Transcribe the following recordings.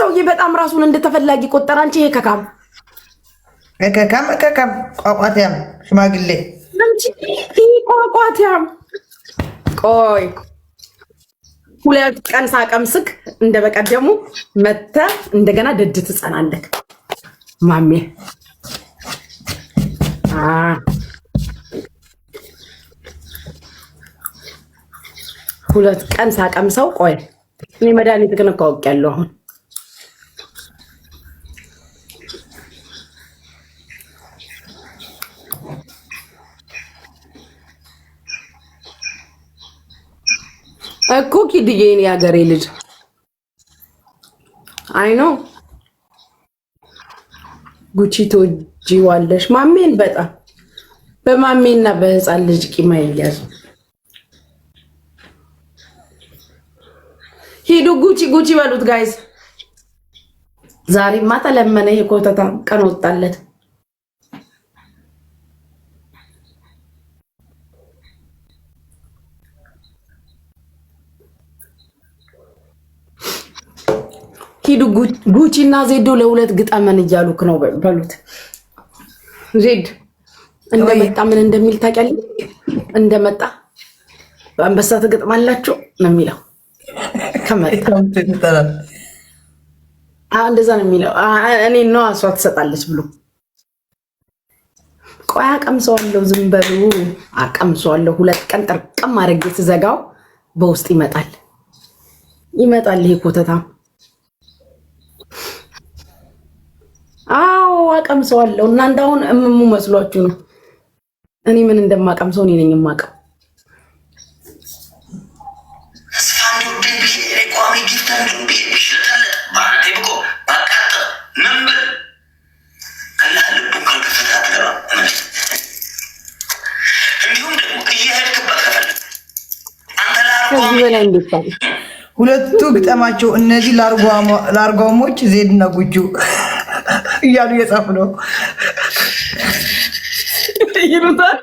ሰውዬ በጣም ራሱን እንደተፈላጊ ቆጠረ። አንቺ ይሄ ከካም ቋቋትያም ሽማግሌ አንቺ ቋቋትያም ቆይ 2 ቀን ሳቀምስክ እንደበቀደሙ መተ እንደገና ደድ ትጸናለክ ማሜ። 2 ቀን ሳቀምሰው ቆይ እኔ መድኃኒት ግን እኮ አውቄያለሁ አሁን እኮ ኪድዬ እኔ ያገሬ ልጅ አይ ኖ ጉቺ ትወጂዋለሽ ማሜን በጣም በማሜና በህፃን ልጅ ቂማ ይያዝ። ሂዱ ጉቺ በሉት ጋይስ። ዛሬማ ተለመነ ይሄ ኮተታ ቀን ወጣለት። ሂዱ ጉቺ እና ዜዶ ለ2 ግጠመን እያሉክ ነው በሉት። ዜድ እንደመጣ ምን እንደሚል ታውቂያለሽ? እንደመጣ በአንበሳ ትገጥማላችሁ ነው የሚለው። ከመጣ እንደዛ ነው የሚለው። እኔ ነው አሷ ትሰጣለች ብሎ ቆይ አቀምሰዋለሁ። ዝም በሉ አቀምሰዋለሁ። 2 ቀን ጥርቅም አድርጌ ትዘጋው በውስጥ ይመጣል ይሄ ኮተታ። አዎ አቀምሰዋለሁ። እናንተ አሁን እምሙ መስሏችሁ ነው። እኔ ምን እንደማቀምሰው እኔ ነኝ የማቀም። ከዚህ በላይ እንድታል ሁለቱ ግጠማቸው። እነዚህ ላርጓሞች ዜድና ጉጁ እያሉ እየጻፉ ነው ይሉታል።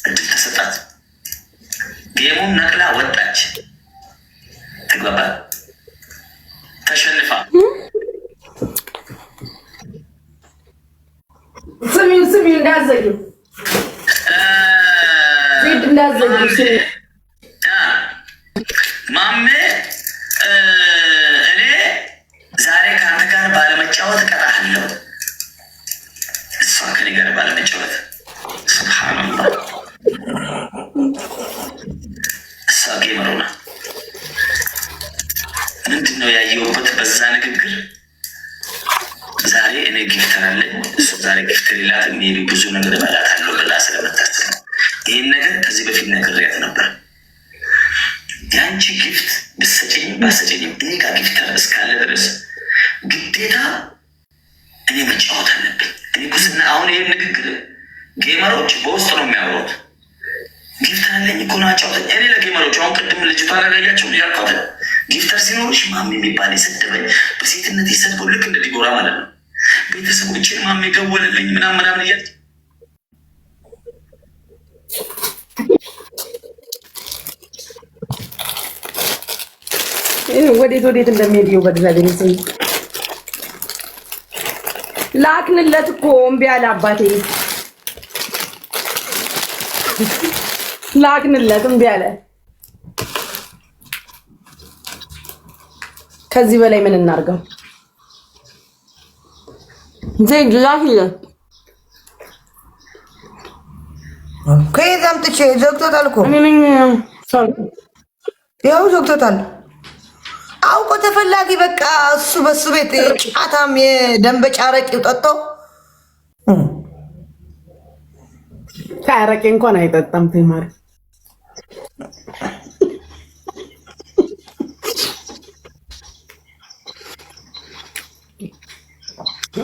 እድል ተሰጣት። ጌሙን ነቅላ ወጣች። ተግባባ ተሸንፋ ስሚ እንዳዘዩ ዜድ እንዳዘዩ ማሜ እኔ ዛሬ ከአንተ ጋር ባለመጫወት እቀጣለሁ። እሷ ከኔ ጋር ባለመጫወት ሱብሃንአላህ እሷ ጌመሩና ምንድን ነው ያየሁበት በዛ ንግግር? ዛሬ እኔ ጊፍተር አለኝ፣ እሱ ዛሬ ጊፍተር ይላት ሜቢ ብዙ ነገር እበላታለሁ ብላ ስለምታስብ ይህን ነገር ከዚህ በፊት ነግሬያት ነበር። የአንቺ ጊፍት ብትሰጪኝም ባትሰጪኝም እኔ ጋር ጊፍተር እስካለ ድረስ ግዴታ እኔ መጫወት አለብኝ። እኔ ኩስና አሁን ይህን ንግግር ጌመሮች በውስጥ ነው የሚያወሩት። ጊፍተር አለኝ እኮ ነው አጫውተኝ። እኔ ለጌመሮች አሁን ቅድም ልጅቷ ላጋያቸው ያልኳት ጊፍተር ሲኖርሽ ማሜ የሚባል የሰደበኝ በሴትነት የሰድበው ልክ እንደ ዲቦራ ማለት ነው። ቤተሰቦችን ማሜ ገወለልኝ ምናምን እያል ወዴት እንደሚሄድ በእግዚአብሔር ይስኝ። ላክንለት እኮ እምቢ አለ አባቴ። ላክንለት እምቢ አለ። ከዚህ በላይ ምን እናርገው? ዜድ ላክንለት። ከየት አምጥቼ ዘግቶታል እኮ ያው ዘግቶታል። አውቆ ተፈላጊ በቃ እሱ በሱ ቤት ጫታም የደንበጫ አረቄው ጠጦ ከአረቄ እንኳን አይጠጣም። ተማሪ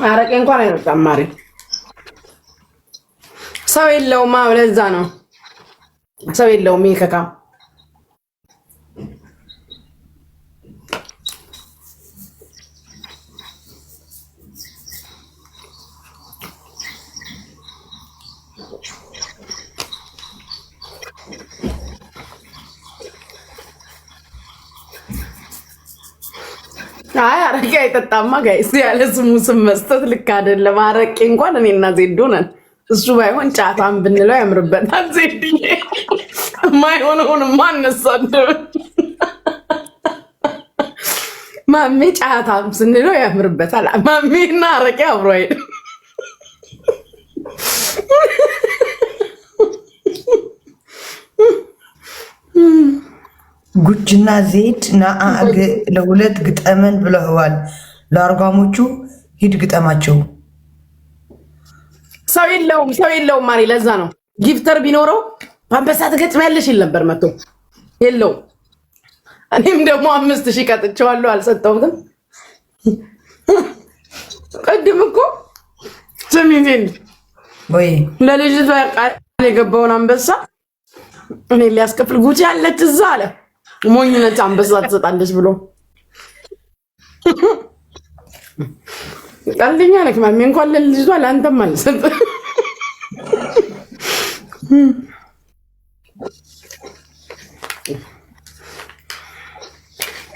አረቄ እንኳን አይጠጣም። ማሪ ሰው የለውም። ለዛ ነው ሰው የለውም። ይከካ አረቄ አይጠጣማ ጋይስ ያለ ስሙ ስም መስጠት ልክ አይደለም። አረቄ እንኳን እኔና ዜዶ ነን። እሱ ባይሆን ጫታም ብንለው ያምርበታል። ዜድዬ የማይሆነውን ማነሳደው ማሜ ጫታም ስንለው ያምርበታል። ማሜና አረቄ አብሮ አይደል? ጉችና ዜድ ናአግ ለሁለት ግጠመን ብለዋል። ለአርጓሞቹ ሂድ ግጠማቸው። ሰው የለውም ማሪ። ለዛ ነው ጊፍተር ቢኖረው በአንበሳ ትገጥሚያለሽ ይል ነበር። መጥቶ የለውም። እኔም ደግሞ 5000 ቀጥቼዋለሁ፣ አልሰጠሁትም። ቅድም እኮ ስሚኝ ወይ ለልጅቷ ቃል የገባውን አንበሳ እኔ ሊያስከፍል ጉቺ ያለች እዛ አለ። ሞኝነት አንበሳ ትሰጣለች ብሎ ቀልደኛ ነክ ማሜ። እንኳን ለልጅቷ ለአንተም አልሰጥ።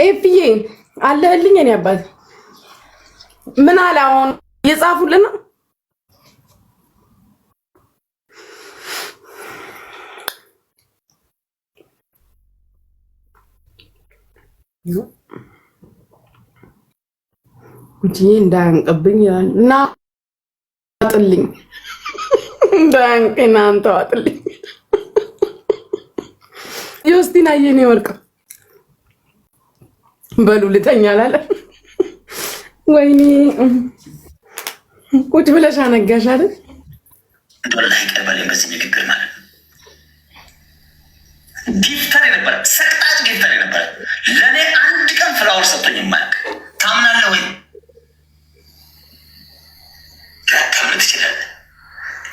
ኤፍዬ አለህልኝ እኔ አባት ምን አለ አሁን የጻፉልና ጉቺ እንዳያንቅብኝ ይላል እና አጥልኝ እንዳያንቅና አንተ አጥልኝ ዮስቲና የኔ ወርቅ በሉ ልተኛ አላለ። ወይኔ ቁጭ ብለሽ አነጋሽ አይደል? እንደው ላይ ቀበሌ በዚህ ንግግር ማለት ጊፍተር ነበር፣ ሰቅጣጭ ጊፍተር ነበር። ለኔ አንድ ቀን ፍላወር ሰጥቶኝ ማክ ታምናለህ ወይ? ታምናለህ ትችላለህ።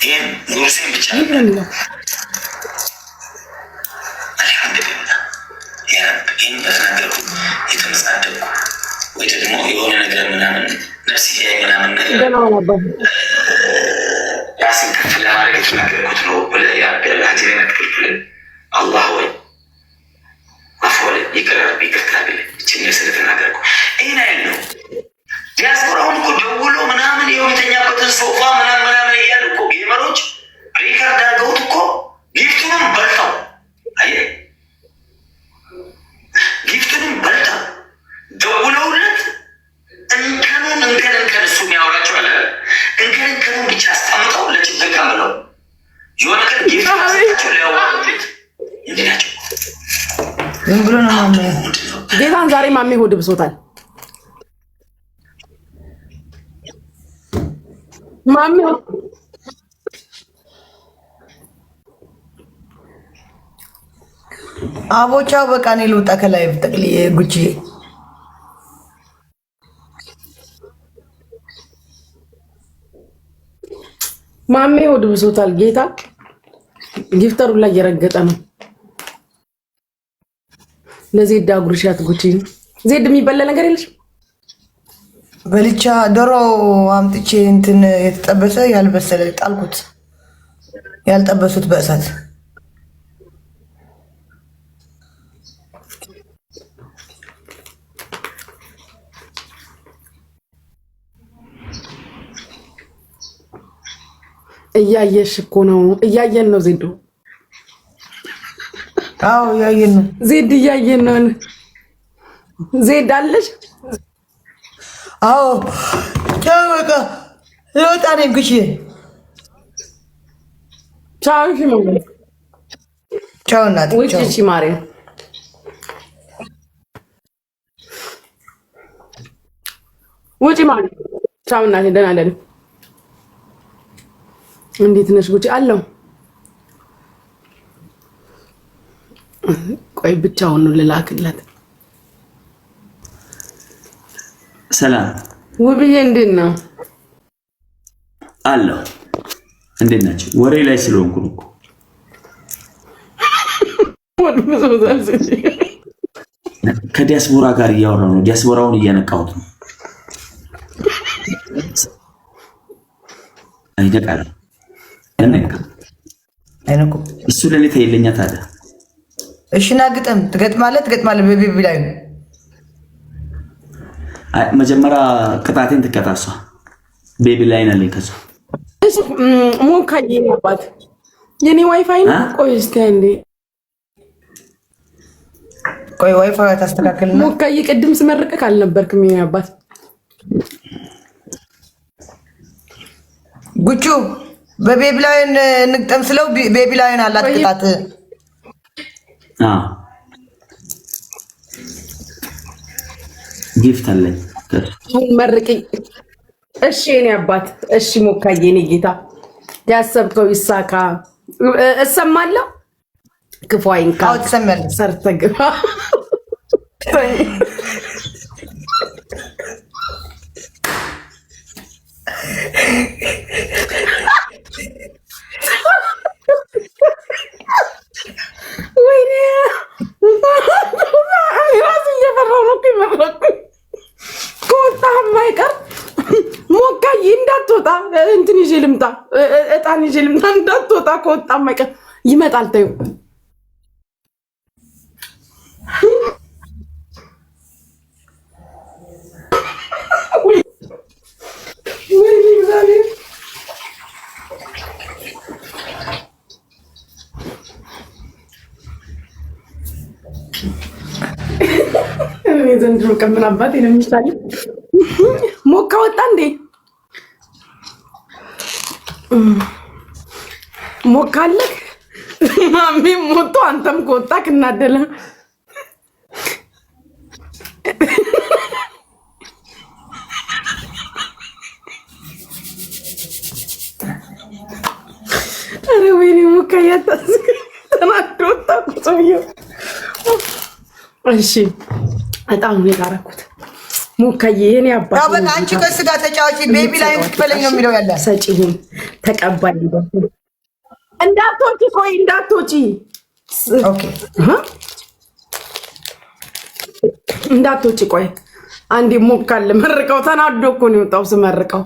ይሄን ሙርሴን ብቻ ይሄንላ አልሐምዱሊላህ ያ ረብ ይሄን በተናገርኩ የተመጻደቁ ወይ ደግሞ የሆነ ነገር ምናምን ነፍስዬ ምናምን ነገር ራስን ከፍ ለማድረግ የተናገርኩት ነው ብለህ ያገለ ሀጀሬ ነክፍል አላህ ወይ አፎለ ይቀርብ ይከታብል እቺን ስለተናገርኩ ይሄን አይደል ነው። ዲያስፖራውን እኮ ደውሎ ምናምን የሆነኛበትን ሶፋ ምናምን እያሉ እኮ ጌመሮች ሪከርድ አድርገውት እኮ ጊፍቱንም በልተው አየህ፣ ጊፍቱንም በልተው ደውለውለት እንከኑን እሱ የሚያወራቸው አለ እንከኑን ብቻ አስቀምጠው ለችግር ከምለው የሆነ ቀን ጊፍታቸው ሊያወሩት እንዲህ ናቸው። ምን ብሎ ነው ማሜ? ጌታን ዛሬ ማሜ ሆድ ብሶታል። ማሜ አቦቻው በቃ እኔ ልውጣ ከላይ ጠቅልዬ ጉቺ ማሜ ሆድ ብሶታል። ጌታ ጊፍተሩ ላይ እየረገጠ ነው። ለዜድ አጉርሻት ጉቺ። ዜድ የሚበላ ነገር የለሽ? በልቻ ዶሮ አምጥቼ እንትን የተጠበሰ ያልበሰለ ጣልኩት። ያልጠበሱት በእሳት እያየሽ እኮ ነው። እያየን ነው ዜድ። አዎ እያየን ነው ዜድ፣ እያየን ነው። ዜድ አለሽ? አዎ ቻው በቃ ልወጣ ነኝ ጉቺ። ቻው እሺ ማማ። ቻው እናቴ። ውጪ እሺ ማሬ። ውጪ ማሬ። ቻው እናቴ። ደህና ደህና። እንዴት ነሽ ጉቺ? አለው ቆይ ብቻውን ነው ልላክለት። ሰላም ውብዬ፣ እንዴት ነው? አለው እንዴት ናቸው? ወሬ ላይ ስለሆንኩ እኮ ከዲያስፖራ ጋር እያወራሁ ነው። ዲያስፖራውን እያነቃሁት ነው። አይደቃል አይነቁ እሱ ለኔ ተይለኛ ታዲያ። እሺ ና ግጥም ትገጥማለህ። በቤቢ ላይ ነው መጀመሪያ ቅጣቴን ትቀጣሷ ቤቢ ላይ ነኝ ከዛ ሞካዬ አባት የኔ ዋይፋይ ነው። ቆይ እስቲ አንዴ ቆይ ዋይፋይ ታስተካክልና ሞካዬ ቅድም ስመርቅህ አልነበርክም የኔ አባት ጉቹ በቤቢ ላይ እንግጠም ስለው ቤቢ ላይ አላት ቅጣት ጊፍት አለኝ መርቅኝ እሺ የኔ አባት እሺ ሞካዬ የኔ ጌታ ያሰብከው ይሳካ እሰማለሁ ክፉ አይንካ ትሰማለህ ሰርተህ ግባ ወይኔ ራስ እየፈራሁ ነው ከወጣህ የማይቀር ሞካዬ እንዳትወጣ እንትን ይዤ ልምጣ እጣን ይዤ ልምጣ እንዳትወጣ ከወጣህ የማይቀር ይመጣል ተይው ዘንድሮ ቀምን አባቴ ነው የሚሻለው ሞካ ወጣ እንዴ ሞካ አለ ማሚም ሞቶ አንተም ከወጣክ እናደለ አረ ወይኔ ሞካ ያታስ ተናዶታ ቁጥየው እሺ በጣም ነው ያራኩት ሞካዬ የኔ አባት ያው በቃ አንቺ ከእሱ ጋር ተጫዋች ቤቢ ላይ ትክፈለኝ ነው የሚለው ያለ ሰጪሁን ተቀባይ እንዳትወጪ ቆይ እንዳትወጪ ኦኬ እንዳትወጪ ቆይ አንዴ ሞካል መርቀው ተናዶ እኮ ነው የወጣው ስመርቀው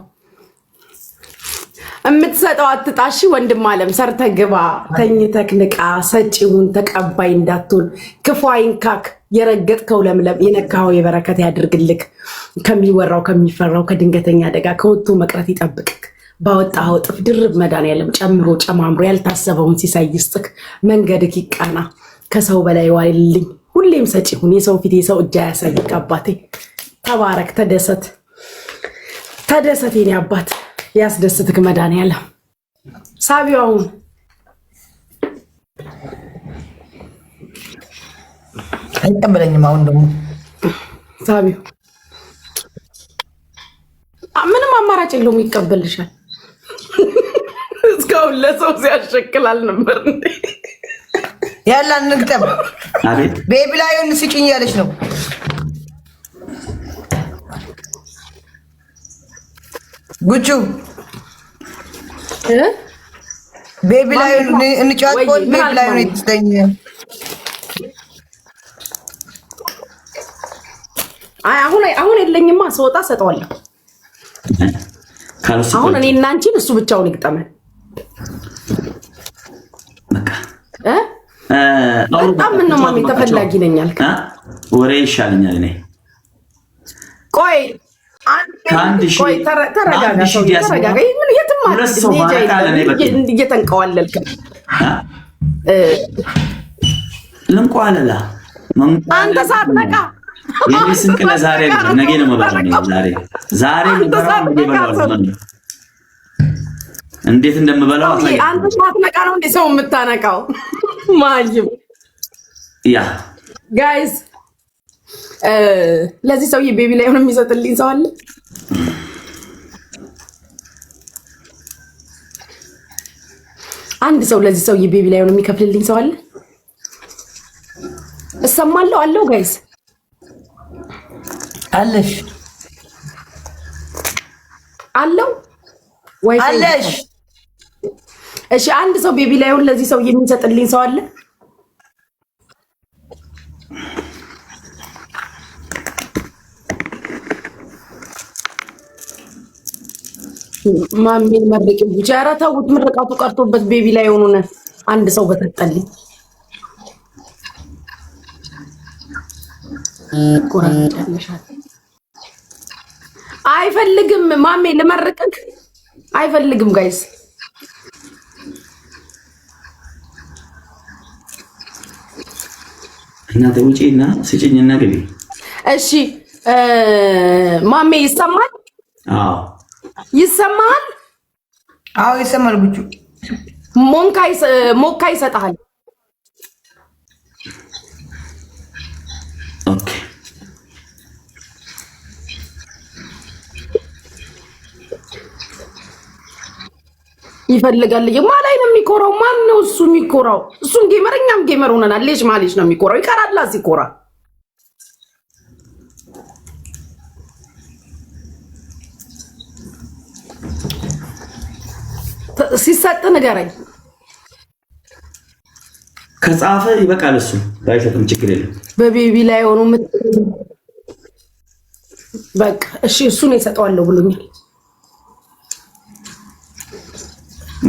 እምትሰጠው አትጣሺ ወንድም አለም ሰርተ ግባ ተኝተክ ንቃ ሰጪውን ተቀባይ እንዳትሆን ክፉ አይንካክ የረገጥከው ለምለም የነካው የበረከት ያድርግልክ ከሚወራው ከሚፈራው ከድንገተኛ አደጋ ከወጥቶ መቅረት ይጠብቅክ ባወጣው ጥፍ ድርብ መድኃኒዓለም ጨምሮ ጨማምሮ ያልታሰበውን ሲሳይ ይስጥክ መንገድክ ይቃና ከሰው በላይ ዋይልኝ ሁሌም ሰጪውን የሰው ፊት የሰው እጅ ያሳይክ አባቴ ተባረክ ተደሰት የኔ አባት ያስደስትክ መድኃኒዓለም ሳቢያውን አይቀበለኝም አሁን ደግሞ ሳቢው ምንም አማራጭ የለውም ይቀበልሻል እስካሁን ለሰው ሲያሸክላል ነበር እንዴ ያላ እንግጠም አቤት ቤቢ ላይ ስጭኝ ያለች ነው ጉቹ ቤቢ ላይ እንጫወት ቤቢ ላይ ነው የተስተኝ አሁን የለኝማ ስወጣ ሰጠዋለሁ አሁን እኔ እና አንቺን እሱ ብቻውን ይግጠመን በጣም ምነው ማሚ ተፈላጊ ነኝ አልክ ወሬ ይሻለኛል እኔ ቆይ ተረጋጋ የትም እየተንቀዋለልክ ልንቋለላ አንተ ሳትነቃ የኔ ስንቅ ለዛሬ ነገ ነው የምበላው ዛሬ እንዴት እንደምበላው አንተ ሳትነቃ ነው እንዴ ሰው የምታነቃው ማይም ያ ጋይስ ለዚህ ሰውዬ ቤቢ ላይ ሆነ የሚሰጥልኝ ሰው አለ አንድ ሰው ለዚህ ሰውዬ ቤቢ ላይ ሆነ የሚከፍልልኝ ሰው አለ እሰማለሁ አለው ጋይስ አለሽ አለው ወይ አለሽ እሺ አንድ ሰው ቤቢ ላይ ሆነ ለዚህ ሰውዬ የሚሰጥልኝ ሰው አለ ማሚን መርቂ ብቻ አራታውት ምርቃቱ ቀርቶበት ቤቢ ላይ ሆኖነ አንድ ሰው በተጠልኝ ቆራጭ ያለሻል አይፈልግም ማሜ ልመርቅክ አይፈልግም ጋይስ እናንተ ውጪና ስጭኝና ግቢ እሺ ማሜ ይሰማል ይሰማል አዎ ይሰማል ጉቹ ሞካ ይሰጣል ኦኬ ይፈልጋል የማላይ ነው የሚኮራው ማን ነው እሱ የሚኮራው እሱም ጌመር እኛም ጌመር ሆነናል ልጅ ማሊሽ ነው የሚኮራው ይቀራል ሲኮራ ሲሰጥ ንገረኝ ከጻፈ ይበቃል እሱ ባይሰጥም ችግር የለም በቤቢ ላይ ሆኖ በቃ እሺ እሱን ይሰጣዋለሁ ብሎኛል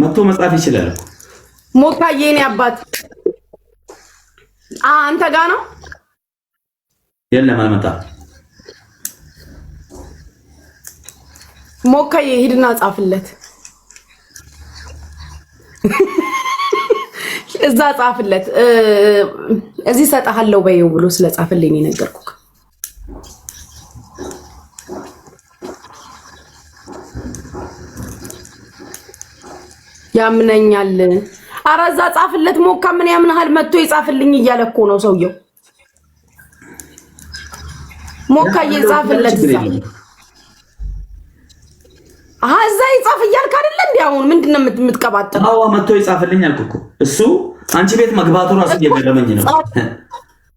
መጥቶ መጻፍ ይችላል ሞካዬ የኔ አባት አንተ ጋር ነው የለም አልመጣም ሞካዬ ሂድና ጻፍለት እዛ ጻፍለት እዚህ ሰጣሃለው በይው ብሎ ስለጻፈልኝ ነገርኩክ ያምነኛል አራዛ ጻፍለት ሞካ ምን ያምናል መጥቶ ይጻፍልኝ እያለ እኮ ነው ሰውየው ሞካ ይጻፍለት አዛ ይጻፍ እያልክ አይደል እንዴ አሁን ምንድነው የምትቀባጥረው አዎ መጥቶ ይጻፍልኝ አልኩ እሱ አንቺ ቤት መግባቱ ራሱ እየገረመኝ ነው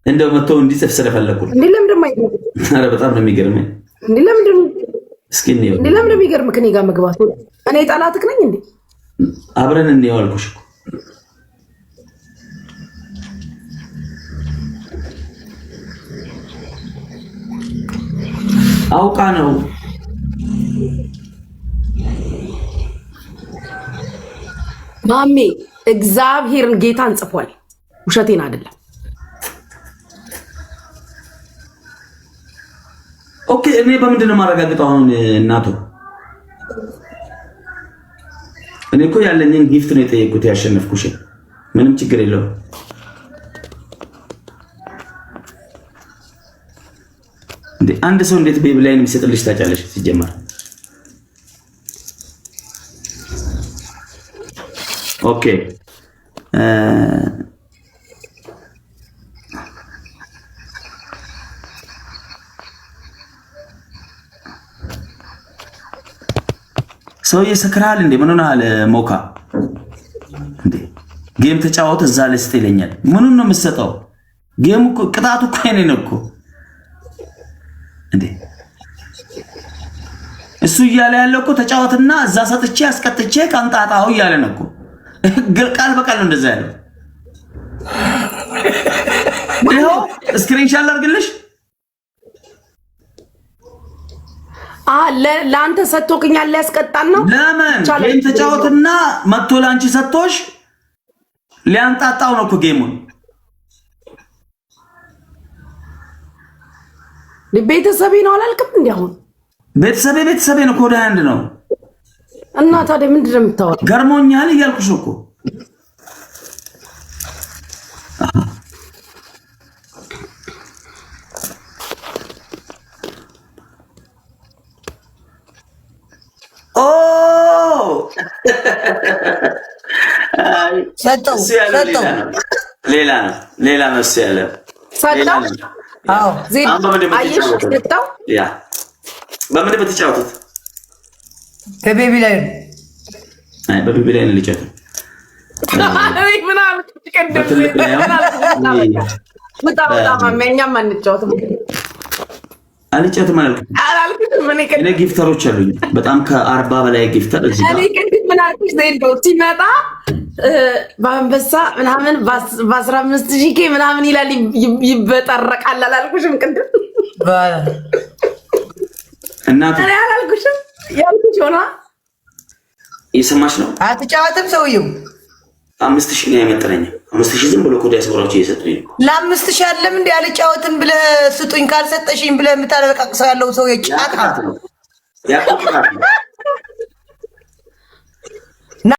እንደው መጥቶ እንዲጽፍ ስለፈለኩ እንዴ ለምንድነው አይገርም ኧረ በጣም ነው የሚገርመኝ እንዴ ለምንድነው እስኪ ነው እንዴ ለምንድነው የሚገርም ከኔ ጋር መግባቱ እኔ ጣላትክ ነኝ እንዴ አብረን እንየው አልኩሽ አውቃ ነው ማሜ እግዚአብሔርን ጌታን ጽፏል ውሸቴን አይደለም ኦኬ እኔ በምንድነው ማረጋግጠው አሁን እናቱ እኔ እኮ ያለኝን ጊፍት ነው የጠየቁት ያሸነፍኩሽ ምንም ችግር የለውም እንዴ አንድ ሰው እንዴት ቤቢ ላይን የሚሰጥልሽ ታጫለሽ ሲጀመር ኦኬ ሰው ይሰክራል እንዴ ምን ሆነሃል ሞካ እንዴ ጌም ተጫወተ እዛ ላይ ስጥ ይለኛል ምኑን ነው የምትሰጠው ጌም እኮ ቅጣቱ እኮ የኔ ነው እኮ እንዴ እሱ እያለ ያለው እኮ ተጫወትና እዛ ሰጥቼ አስቀጥቼ ካንጣጣው እያለ ነው እኮ ቃል በቃል ነው እንደዛ ያለው ይሄው ስክሪንሻት ላድርግልሽ ለአንተ ሰጥቶክኛል ሊያስቀጣን ነው ለምን ጌም ተጫወትና መጥቶ ላንቺ ሰጥቶሽ ሊያንጣጣው ነው እኮ ጌሙን ቤተሰቤ ነው አላልክም እንዴ አሁን ቤተሰቤ ነው ኮዳ አንድ ነው እና ታዲያ ምንድን ነው የምታወራው ገርሞኛል እያልኩሽ እኮ ሰጠው ሌላ ነው እሱ ያለው ሰጠው አዎ በምን በተጫወቱት በቤቢ ላይ በቤቢ ላይ ነው ልጨት ምን አልኩ አልጨትም አላልኩም እኔ ጊፍተሮች አሉኝ በጣም ከ40 በላይ ጊፍተር እዚህ ጋር እኔ ቅድም ምን አልኩሽ ዘይዶ ሲመጣ በአንበሳ ምናምን በ15000 ምናምን ይላል ይበጠረቃል አላልኩሽም ቅድም እናቱ እኔ አላልኩሽም ያልኩሽ ሆና እየሰማሽ ነው አትጫወትም ሰውየው 5000 ነው ያመጣለኝ 5000 ዝም ብሎ ኮዳ ያስወራዎች እየሰጡኝ ለ5000 አይደለም እንዴ አልጫወትም ብለህ ስጡኝ ካልሰጠሽኝ ብለህ የምታለቃቅሰው ያለው ሰው የጫታ ያቆጣል